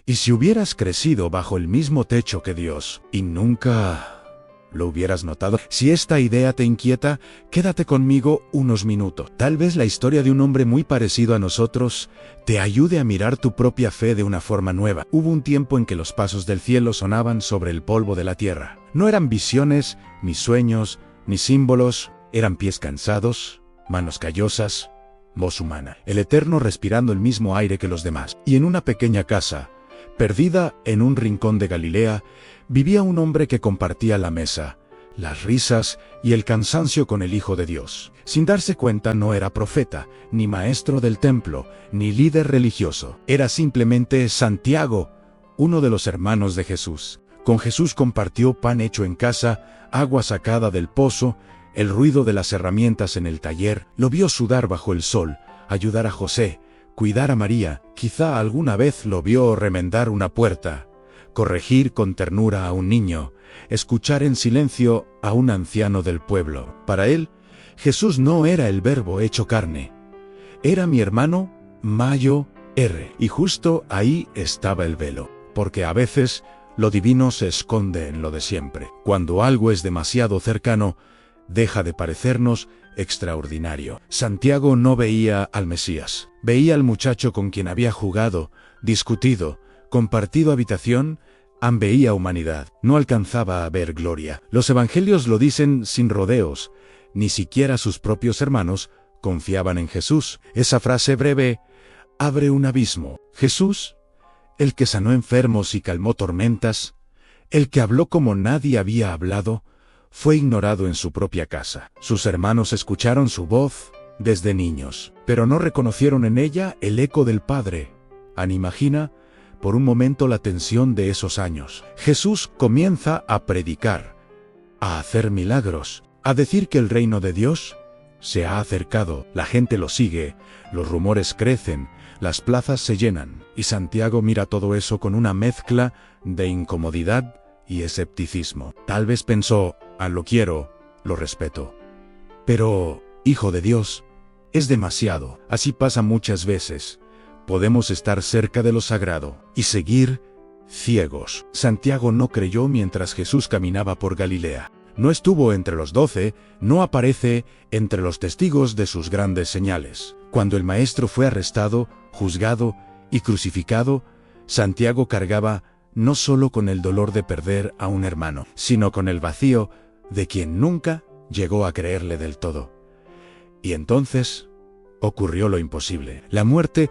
¿Y si hubieras crecido bajo el mismo techo que Dios y nunca lo hubieras notado? Si esta idea te inquieta, quédate conmigo unos minutos. Tal vez la historia de un hombre muy parecido a nosotros te ayude a mirar tu propia fe de una forma nueva. Hubo un tiempo en que los pasos del cielo sonaban sobre el polvo de la tierra. No eran visiones, ni sueños, ni símbolos, eran pies cansados, manos callosas, voz humana. El Eterno respirando el mismo aire que los demás. Y en una pequeña casa, perdida en un rincón de Galilea, vivía un hombre que compartía la mesa, las risas y el cansancio con el Hijo de Dios. Sin darse cuenta, no era profeta, ni maestro del templo, ni líder religioso. Era simplemente Santiago, uno de los hermanos de Jesús. Con Jesús compartió pan hecho en casa, agua sacada del pozo, el ruido de las herramientas en el taller. Lo vio sudar bajo el sol, ayudar a José, cuidar a María. Quizá alguna vez lo vio remendar una puerta, corregir con ternura a un niño, escuchar en silencio a un anciano del pueblo. Para él, Jesús no era el Verbo hecho carne. Era mi hermano, Mayo R. Y justo ahí estaba el velo. Porque a veces lo divino se esconde en lo de siempre. Cuando algo es demasiado cercano, deja de parecernos extraordinario. Santiago no veía al Mesías. Veía al muchacho con quien había jugado, discutido, compartido habitación. Veía humanidad. No alcanzaba a ver gloria. Los evangelios lo dicen sin rodeos. Ni siquiera sus propios hermanos confiaban en Jesús. Esa frase breve abre un abismo. Jesús, el que sanó enfermos y calmó tormentas, el que habló como nadie había hablado, fue ignorado en su propia casa. Sus hermanos escucharon su voz desde niños, pero no reconocieron en ella el eco del Padre. Imagina por un momento la tensión de esos años. Jesús comienza a predicar, a hacer milagros, a decir que el reino de Dios se ha acercado. La gente lo sigue, los rumores crecen, las plazas se llenan, y Santiago mira todo eso con una mezcla de incomodidad y escepticismo. Tal vez pensó: lo quiero, lo respeto. Pero, Hijo de Dios, es demasiado. Así pasa muchas veces. Podemos estar cerca de lo sagrado y seguir ciegos. Santiago no creyó mientras Jesús caminaba por Galilea. No estuvo entre los 12, no aparece entre los testigos de sus grandes señales. Cuando el Maestro fue arrestado, juzgado y crucificado, Santiago cargaba no solo con el dolor de perder a un hermano, sino con el vacío de quien nunca llegó a creerle del todo. Y entonces ocurrió lo imposible. La muerte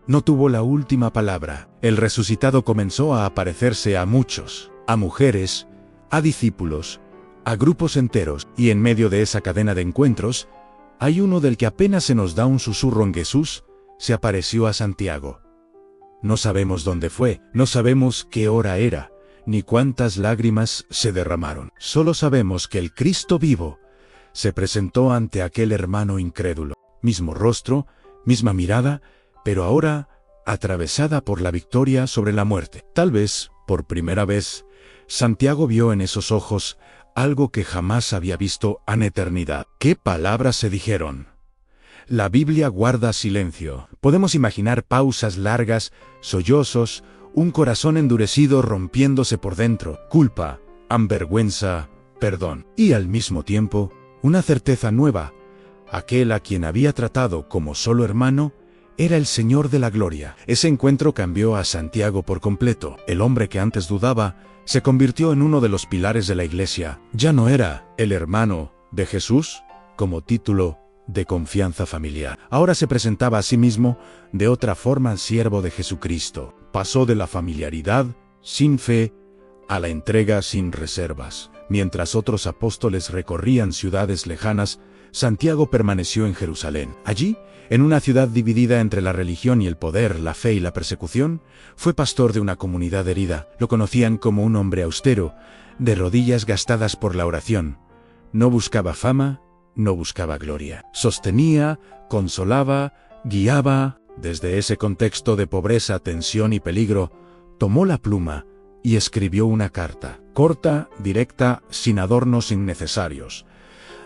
no tuvo la última palabra. El resucitado comenzó a aparecerse a muchos, a mujeres, a discípulos, a grupos enteros, y en medio de esa cadena de encuentros, hay uno del que apenas se nos da un susurro en Jesús. Se apareció a Santiago. No sabemos dónde fue, no sabemos qué hora era, ni cuántas lágrimas se derramaron. Solo sabemos que el Cristo vivo se presentó ante aquel hermano incrédulo. Mismo rostro, misma mirada, pero ahora atravesada por la victoria sobre la muerte. Tal vez, por primera vez, Santiago vio en esos ojos algo que jamás había visto en eternidad. ¿Qué palabras se dijeron? La Biblia guarda silencio. Podemos imaginar pausas largas, sollozos, un corazón endurecido rompiéndose por dentro, culpa, vergüenza, perdón. Y al mismo tiempo, una certeza nueva. Aquel a quien había tratado como solo hermano era el Señor de la gloria. Ese encuentro cambió a Santiago por completo. El hombre que antes dudaba se convirtió en uno de los pilares de la iglesia. Ya no era el hermano de Jesús como título de confianza familiar. Ahora se presentaba a sí mismo de otra forma siervo de Jesucristo. Pasó de la familiaridad sin fe a la entrega sin reservas. Mientras otros apóstoles recorrían ciudades lejanas, Santiago permaneció en Jerusalén. Allí, en una ciudad dividida entre la religión y el poder, la fe y la persecución, fue pastor de una comunidad herida. Lo conocían como un hombre austero, de rodillas gastadas por la oración. No buscaba fama, no buscaba gloria. Sostenía, consolaba, guiaba. Desde ese contexto de pobreza, tensión y peligro, tomó la pluma y escribió una carta, corta, directa, sin adornos innecesarios.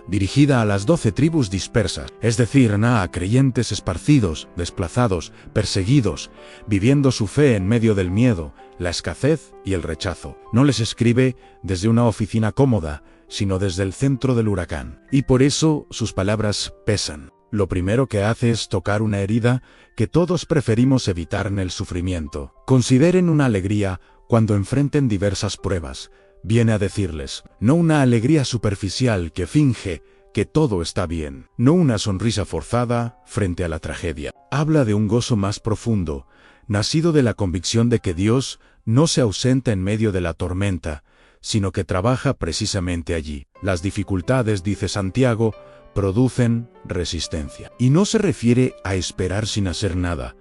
dirigida a las 12 tribus dispersas, es decir, a creyentes esparcidos, desplazados, perseguidos, viviendo su fe en medio del miedo, la escasez y el rechazo. No les escribe desde una oficina cómoda, sino desde el centro del huracán. Y por eso sus palabras pesan. Lo primero que hace es tocar una herida que todos preferimos evitar en el sufrimiento. Consideren una alegría cuando enfrenten diversas pruebas. Viene a decirles, no una alegría superficial que finge que todo está bien, no una sonrisa forzada frente a la tragedia. Habla de un gozo más profundo, nacido de la convicción de que Dios no se ausenta en medio de la tormenta, sino que trabaja precisamente allí. Las dificultades, dice Santiago, producen resistencia. Y no se refiere a esperar sin hacer nada,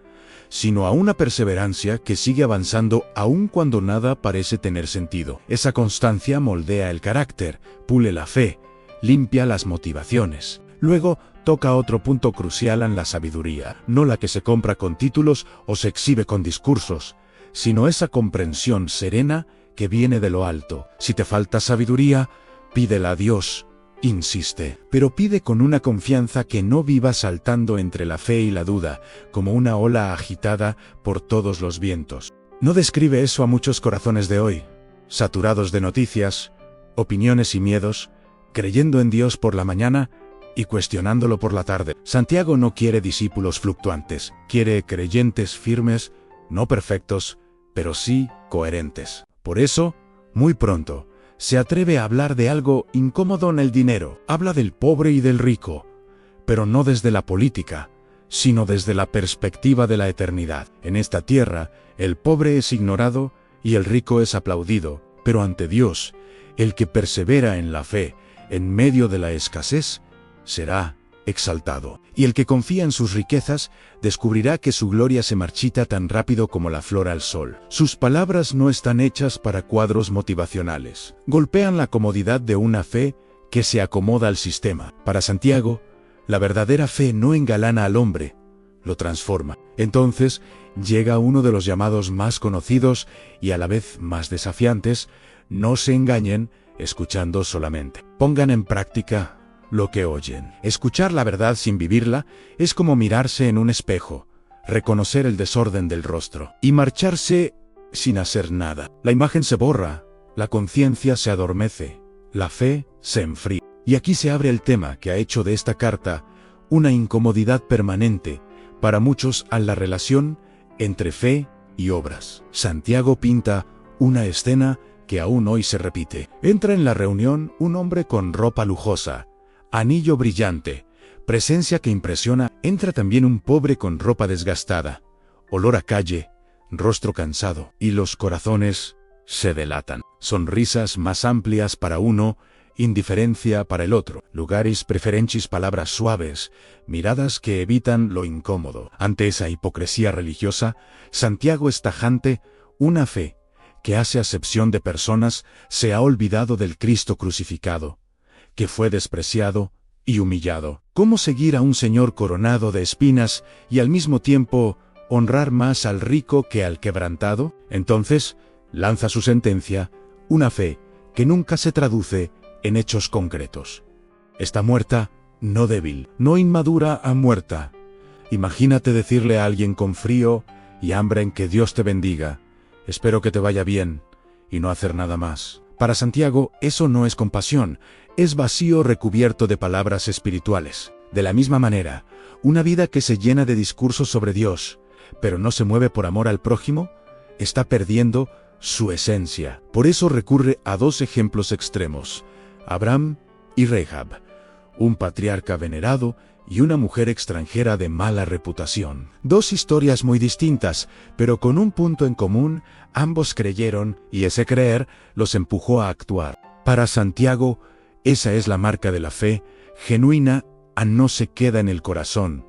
sino a una perseverancia que sigue avanzando aun cuando nada parece tener sentido. Esa constancia moldea el carácter, pule la fe, limpia las motivaciones. Luego toca otro punto crucial en la sabiduría, no la que se compra con títulos o se exhibe con discursos, sino esa comprensión serena que viene de lo alto. Si te falta sabiduría, pídela a Dios. Insiste, pero pide con una confianza que no viva saltando entre la fe y la duda, como una ola agitada por todos los vientos. No describe eso a muchos corazones de hoy, saturados de noticias, opiniones y miedos, creyendo en Dios por la mañana y cuestionándolo por la tarde. Santiago no quiere discípulos fluctuantes, quiere creyentes firmes, no perfectos, pero sí coherentes. Por eso, muy pronto, se atreve a hablar de algo incómodo en el dinero. Habla del pobre y del rico, pero no desde la política, sino desde la perspectiva de la eternidad. En esta tierra, el pobre es ignorado y el rico es aplaudido, pero ante Dios, el que persevera en la fe, en medio de la escasez, será exaltado. Y el que confía en sus riquezas, descubrirá que su gloria se marchita tan rápido como la flor al sol. Sus palabras no están hechas para cuadros motivacionales. Golpean la comodidad de una fe que se acomoda al sistema. Para Santiago, la verdadera fe no engalana al hombre, lo transforma. Entonces, llega uno de los llamados más conocidos y a la vez más desafiantes: no se engañen escuchando solamente. Pongan en práctica lo que oyen. Escuchar la verdad sin vivirla es como mirarse en un espejo, reconocer el desorden del rostro y marcharse sin hacer nada. La imagen se borra, la conciencia se adormece, la fe se enfría. Y aquí se abre el tema que ha hecho de esta carta una incomodidad permanente para muchos a la relación entre fe y obras. Santiago pinta una escena que aún hoy se repite. Entra en la reunión un hombre con ropa lujosa, anillo brillante, presencia que impresiona. Entra también un pobre con ropa desgastada, olor a calle, rostro cansado, y los corazones se delatan. Sonrisas más amplias para uno, indiferencia para el otro. Lugaris preferentis, palabras suaves, miradas que evitan lo incómodo. Ante esa hipocresía religiosa, Santiago es tajante: una fe que hace acepción de personas se ha olvidado del Cristo crucificado, que fue despreciado y humillado. ¿Cómo seguir a un Señor coronado de espinas y al mismo tiempo honrar más al rico que al quebrantado? Entonces, lanza su sentencia: una fe que nunca se traduce en hechos concretos. Está muerta, no débil, no inmadura, muerta. Imagínate decirle a alguien con frío y hambre en que Dios te bendiga, espero que te vaya bien, y no hacer nada más. Para Santiago, eso no es compasión, es vacío recubierto de palabras espirituales. De la misma manera, una vida que se llena de discursos sobre Dios, pero no se mueve por amor al prójimo, está perdiendo su esencia. Por eso recurre a dos ejemplos extremos: Abraham y Rahab, un patriarca venerado y una mujer extranjera de mala reputación. Dos historias muy distintas, pero con un punto en común: ambos creyeron, y ese creer los empujó a actuar. Para Santiago, esa es la marca de la fe genuina: no se queda en el corazón,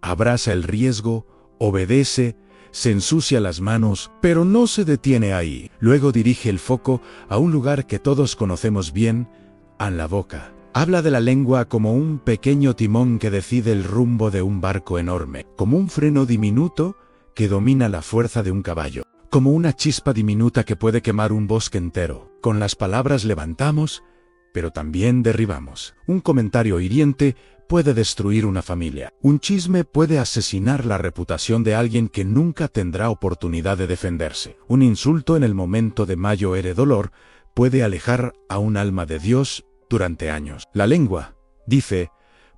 abraza el riesgo, obedece, se ensucia las manos, pero no se detiene ahí. Luego dirige el foco a un lugar que todos conocemos bien: a la boca. Habla de la lengua como un pequeño timón que decide el rumbo de un barco enorme, como un freno diminuto que domina la fuerza de un caballo, como una chispa diminuta que puede quemar un bosque entero. Con las palabras levantamos pero también derribamos. Un comentario hiriente puede destruir una familia. Un chisme puede asesinar la reputación de alguien que nunca tendrá oportunidad de defenderse. Un insulto en el momento de mayor dolor puede alejar a un alma de Dios durante años. La lengua, dice,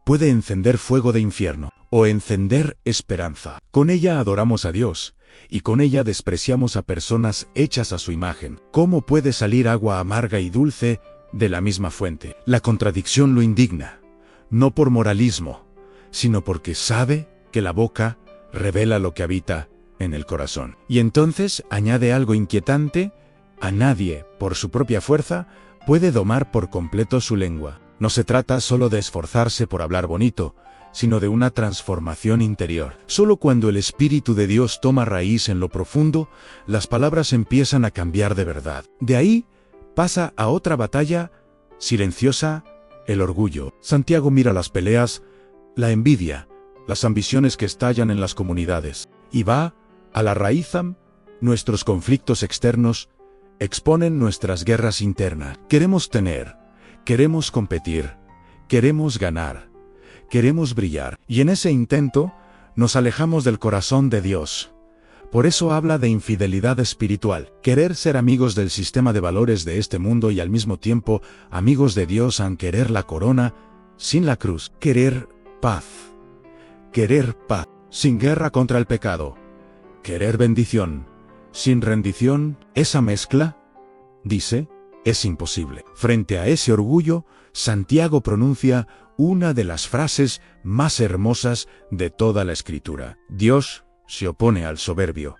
puede encender fuego de infierno o encender esperanza. Con ella adoramos a Dios y con ella despreciamos a personas hechas a su imagen. ¿Cómo puede salir agua amarga y dulce de la misma fuente? La contradicción lo indigna, no por moralismo, sino porque sabe que la boca revela lo que habita en el corazón. Y entonces añade algo inquietante: a nadie, por su propia fuerza, puede domar por completo su lengua. No se trata solo de esforzarse por hablar bonito, sino de una transformación interior. Solo cuando el Espíritu de Dios toma raíz en lo profundo, las palabras empiezan a cambiar de verdad. De ahí pasa a otra batalla silenciosa: el orgullo. Santiago mira las peleas, la envidia, las ambiciones que estallan en las comunidades, y va a la raíz. Nuestros conflictos externos exponen nuestras guerras internas. Queremos tener, queremos competir, queremos ganar, queremos brillar, y en ese intento nos alejamos del corazón de Dios. Por eso habla de infidelidad espiritual, querer ser amigos del sistema de valores de este mundo y al mismo tiempo amigos de Dios, an querer la corona sin la cruz, querer paz sin guerra contra el pecado, querer bendición sin rendición. Esa mezcla, dice, es imposible. Frente a ese orgullo, Santiago pronuncia una de las frases más hermosas de toda la Escritura. Dios se opone al soberbio,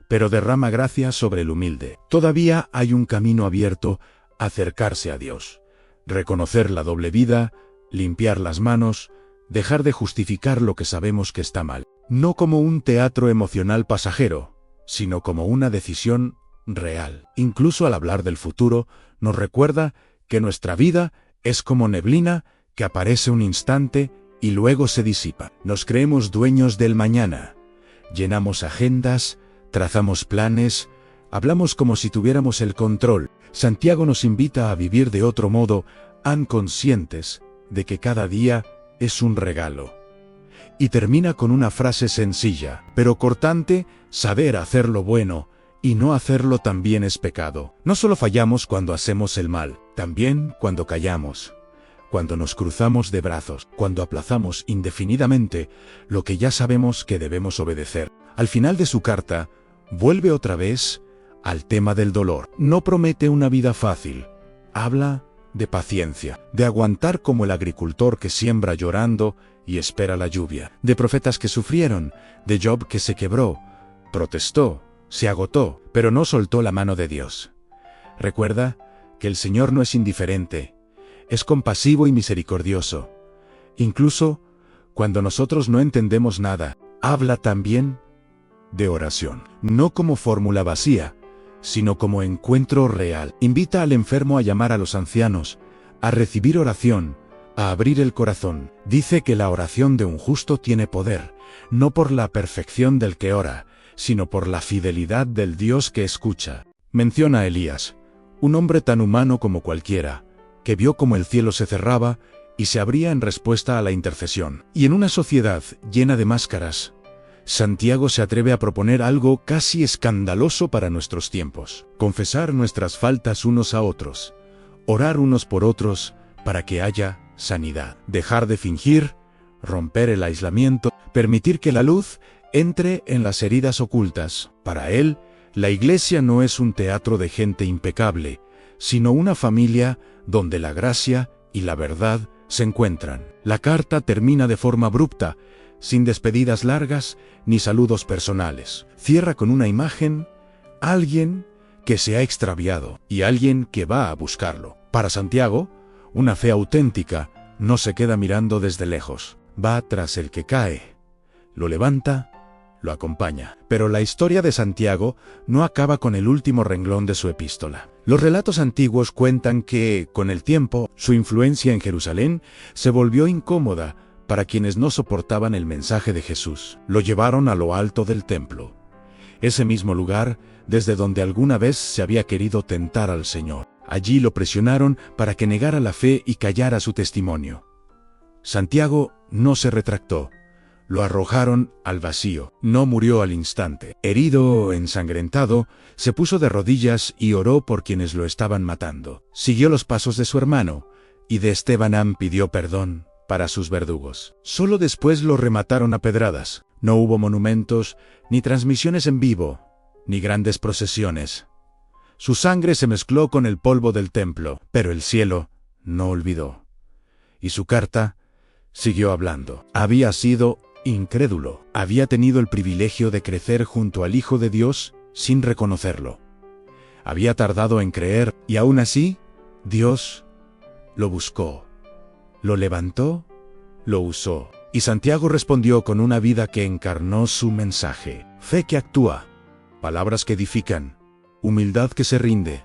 pero derrama gracia sobre el humilde. Todavía hay un camino abierto: acercarse a Dios, reconocer la doble vida, limpiar las manos, dejar de justificar lo que sabemos que está mal. No como un teatro emocional pasajero, sino como una decisión real. Incluso al hablar del futuro, nos recuerda que nuestra vida es como neblina que aparece un instante y luego se disipa. Nos creemos dueños del mañana. Llenamos agendas, trazamos planes, hablamos como si tuviéramos el control. Santiago nos invita a vivir de otro modo, conscientes de que cada día es un regalo. Y termina con una frase sencilla, pero cortante: saber hacer lo bueno y no hacerlo también es pecado. No solo fallamos cuando hacemos el mal, también cuando callamos, cuando nos cruzamos de brazos, cuando aplazamos indefinidamente lo que ya sabemos que debemos obedecer. Al final de su carta, vuelve otra vez al tema del dolor. No promete una vida fácil. Habla de paciencia, de aguantar como el agricultor que siembra llorando y espera la lluvia, de profetas que sufrieron, de Job que se quebró, protestó, se agotó, pero no soltó la mano de Dios. Recuerda que el Señor no es indiferente, es compasivo y misericordioso. Incluso cuando nosotros no entendemos nada. Habla también de oración, no como fórmula vacía, sino como encuentro real. Invita al enfermo a llamar a los ancianos, a recibir oración, a abrir el corazón. Dice que la oración de un justo tiene poder, no por la perfección del que ora, sino por la fidelidad del Dios que escucha. Menciona a Elías, un hombre tan humano como cualquiera, que vio como el cielo se cerraba y se abría en respuesta a la intercesión. Y en una sociedad llena de máscaras, Santiago se atreve a proponer algo casi escandaloso para nuestros tiempos: confesar nuestras faltas unos a otros, orar unos por otros para que haya sanidad, dejar de fingir, romper el aislamiento, permitir que la luz entre en las heridas ocultas. Para él, la iglesia no es un teatro de gente impecable, sino una familia donde la gracia y la verdad se encuentran. La carta termina de forma abrupta, sin despedidas largas ni saludos personales. Cierra con una imagen: alguien que se ha extraviado y alguien que va a buscarlo. Para Santiago, una fe auténtica no se queda mirando desde lejos, va tras el que cae, lo levanta, lo acompaña. Pero la historia de Santiago no acaba con el último renglón de su epístola. Los relatos antiguos cuentan que, con el tiempo, su influencia en Jerusalén se volvió incómoda para quienes no soportaban el mensaje de Jesús. Lo llevaron a lo alto del templo, ese mismo lugar desde donde alguna vez se había querido tentar al Señor. Allí lo presionaron para que negara la fe y callara su testimonio. Santiago no se retractó. Lo arrojaron al vacío. No murió al instante. Herido o ensangrentado, se puso de rodillas y oró por quienes lo estaban matando. Siguió los pasos de su hermano, y de Estebanán pidió perdón para sus verdugos. Solo después lo remataron a pedradas. No hubo monumentos, ni transmisiones en vivo, ni grandes procesiones. Su sangre se mezcló con el polvo del templo, pero el cielo no olvidó. Y su carta siguió hablando. Había sido incrédulo. Había tenido el privilegio de crecer junto al Hijo de Dios sin reconocerlo. Había tardado en creer, y aún así, Dios lo buscó, lo levantó, lo usó. Y Santiago respondió con una vida que encarnó su mensaje. Fe que actúa, palabras que edifican, humildad que se rinde,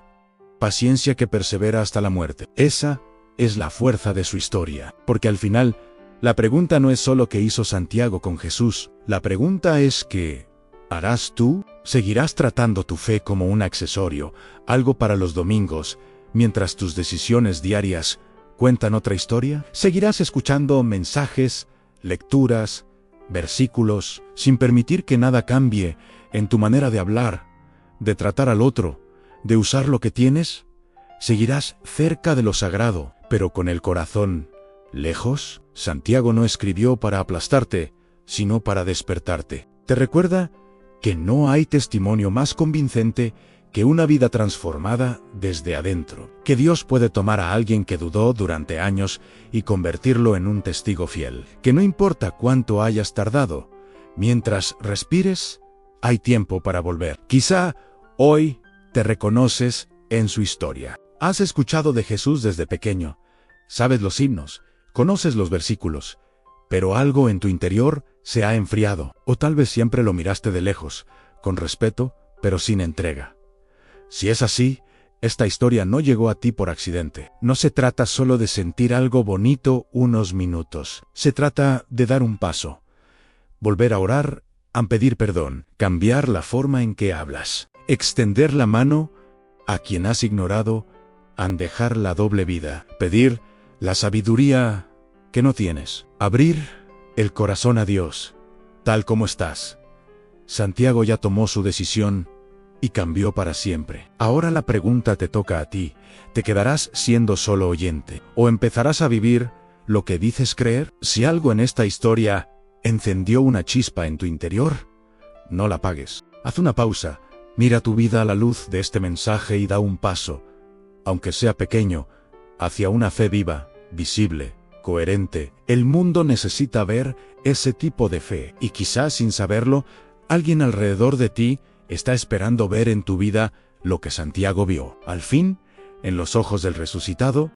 paciencia que persevera hasta la muerte. Esa es la fuerza de su historia. Porque al final, la pregunta no es solo qué hizo Santiago con Jesús. La pregunta es ¿qué harás tú? ¿Seguirás tratando tu fe como un accesorio, algo para los domingos, mientras tus decisiones diarias cuentan otra historia? ¿Seguirás escuchando mensajes, lecturas, versículos, sin permitir que nada cambie en tu manera de hablar, de tratar al otro, de usar lo que tienes? ¿Seguirás cerca de lo sagrado, pero con el corazón lejos? Santiago no escribió para aplastarte, sino para despertarte. Te recuerda que no hay testimonio más convincente que una vida transformada desde adentro. Que Dios puede tomar a alguien que dudó durante años y convertirlo en un testigo fiel. Que no importa cuánto hayas tardado, mientras respires, hay tiempo para volver. Quizá hoy te reconoces en su historia. Has escuchado de Jesús desde pequeño, sabes los himnos, conoces los versículos, pero algo en tu interior se ha enfriado, o tal vez siempre lo miraste de lejos, con respeto, pero sin entrega. Si es así, esta historia no llegó a ti por accidente. No se trata solo de sentir algo bonito unos minutos. Se trata de dar un paso, volver a orar, a pedir perdón, cambiar la forma en que hablas, extender la mano a quien has ignorado, a dejar la doble vida, pedir la sabiduría que no tienes, abrir el corazón a Dios, tal como estás. Santiago ya tomó su decisión y cambió para siempre. Ahora la pregunta te toca a ti. ¿Te quedarás siendo solo oyente? ¿O empezarás a vivir lo que dices creer? Si algo en esta historia encendió una chispa en tu interior, no la apagues. Haz una pausa, mira tu vida a la luz de este mensaje y da un paso, aunque sea pequeño, hacia una fe viva, visible, coherente. El mundo necesita ver ese tipo de fe, y quizás sin saberlo, alguien alrededor de ti está esperando ver en tu vida lo que Santiago vio. Al fin, en los ojos del resucitado,